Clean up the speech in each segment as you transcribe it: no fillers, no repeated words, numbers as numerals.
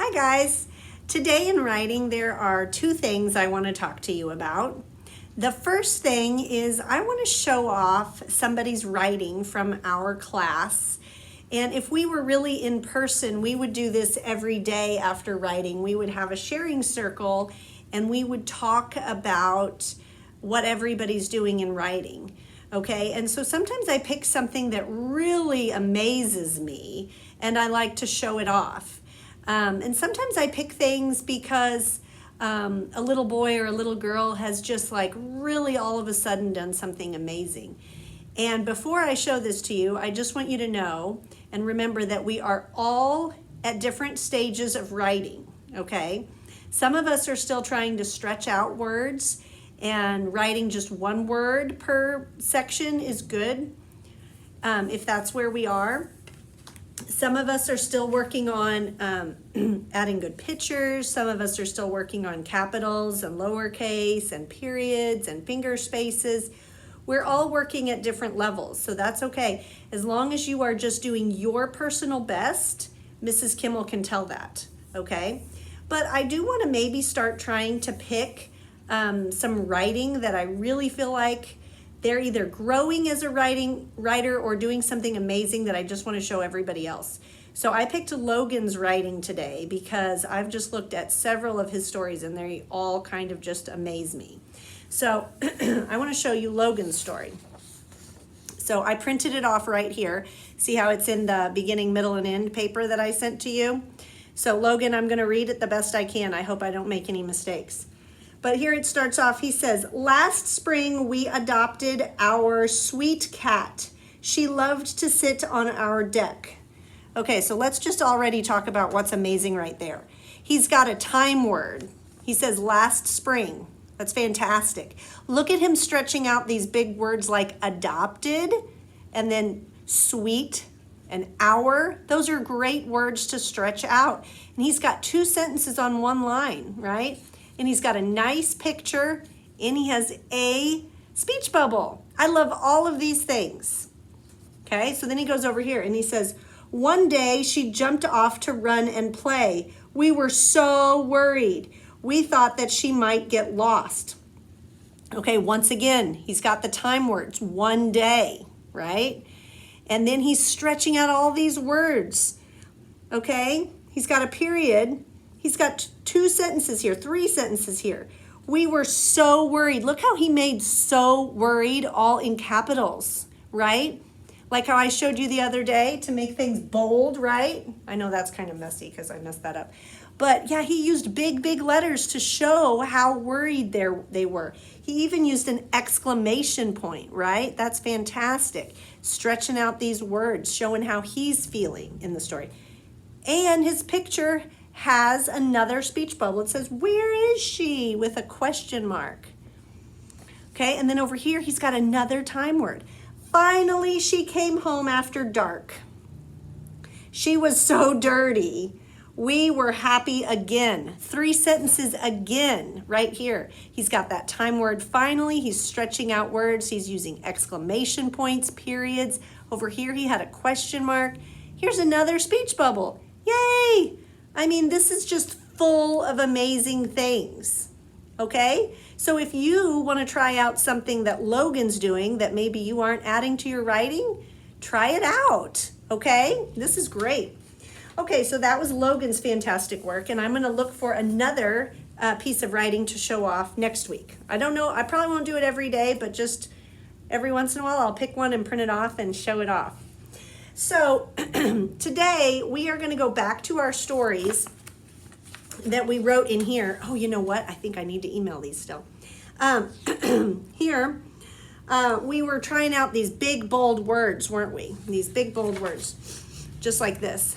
Hi guys. Today in writing there are two things I want to talk to you about. The first thing is I want to show off somebody's writing from our class. And if we were really in person, we would do this every day after writing. We would have a sharing circle and we would talk about what everybody's doing in writing. Okay, and so sometimes I pick something that really amazes me and I like to show it off. And sometimes I pick things because a little boy or a little girl has just like really all of a sudden done something amazing. And before I show this to you, I just want you to know and remember that we are all at different stages of writing, okay? Some of us are still trying to stretch out words, and writing just one word per section is good if that's where we are. Some of us are still working on adding good pictures. Some of us are still working on capitals and lowercase and periods and finger spaces. We're all working at different levels, so that's okay. As long as you are just doing your personal best, Mrs. Kimmel can tell that, okay? But I do want to maybe start trying to pick some writing that I really feel like they're either growing as a writer or doing something amazing that I just want to show everybody else. So I picked Logan's writing today because I've just looked at several of his stories and they all kind of just amaze me. So I want to show you Logan's story. So I printed it off right here. See how it's in the beginning, middle, and end paper that I sent to you? So Logan, I'm going to read it the best I can. I hope I don't make any mistakes. But here it starts off. He says, "Last spring we adopted our sweet cat. She loved to sit on our deck." Okay, so let's just already talk about what's amazing right there. He's got a time word. He says last spring. That's fantastic. Look at him stretching out these big words like adopted and then sweet and our. Those are great words to stretch out. And he's got two sentences on one line, right? And he's got a nice picture, and he has a speech bubble. I love all of these things. Okay, so then he goes over here and he says, "One day she jumped off to run and play. We were so worried. We thought that she might get lost." Okay, once again, he's got the time words, one day, right? And then he's stretching out all these words. Okay, he's got a period. He's got two sentences here, three sentences here. We were so worried. Look how he made "so worried" all in capitals, right? Like how I showed you the other day to make things bold, right? I know that's kind of messy because I messed that up. But yeah, he used big, big letters to show how worried they were. He even used an exclamation point, right? That's fantastic. Stretching out these words, showing how he's feeling in the story. And his picture has another speech bubble. It says, "Where is she?" with a question mark. Okay, and then over here, he's got another time word. "Finally, she came home after dark. She was so dirty. We were happy again." Three sentences again right here. He's got that time word finally. He's stretching out words. He's using exclamation points, periods. Over here, he had a question mark. Here's another speech bubble. Yay! I mean, this is just full of amazing things, okay? So if you want to try out something that Logan's doing that maybe you aren't adding to your writing, try it out, okay? This is great. Okay, so that was Logan's fantastic work, and I'm going to look for another piece of writing to show off next week. I don't know, I probably won't do it every day, but just every once in a while I'll pick one and print it off and show it off. So today we are going to go back to our stories that we wrote in here. Oh, you know what? I think I need to email these still. Here, we were trying out these big, bold words, weren't we? These big, bold words, just like this.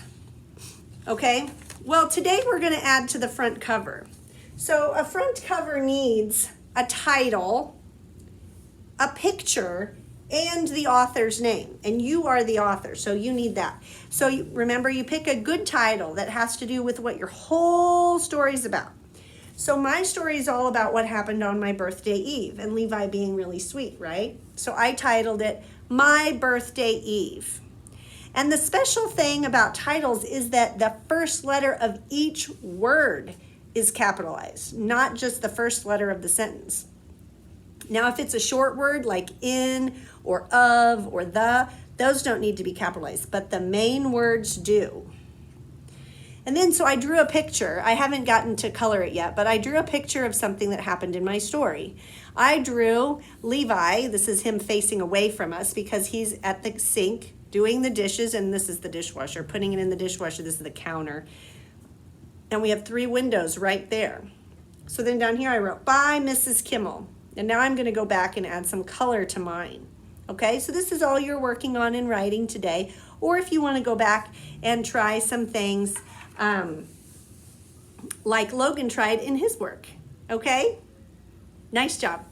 Okay? Well, today we're going to add to the front cover. So a front cover needs a title, a picture, and the author's name, and you are the author, so you need that. So remember, you pick a good title that has to do with what your whole story is about. So my story is all about what happened on my birthday eve, and Levi being really sweet, right? So I titled it My Birthday Eve. And the special thing about titles is that the first letter of each word is capitalized, not just the first letter of the sentence. Now, if it's a short word like in or of or the, those don't need to be capitalized, but the main words do. And then, so I drew a picture. I haven't gotten to color it yet, but I drew a picture of something that happened in my story. I drew Levi. This is him facing away from us because he's at the sink doing the dishes, and this is the dishwasher, putting it in the dishwasher. This is the counter. And we have 3 windows right there. So then down here I wrote, "Bye, Mrs. Kimmel." And now I'm going to go back and add some color to mine. Okay, so this is all you're working on in writing today. Or if you want to go back and try some things like Logan tried in his work. Okay? Nice job.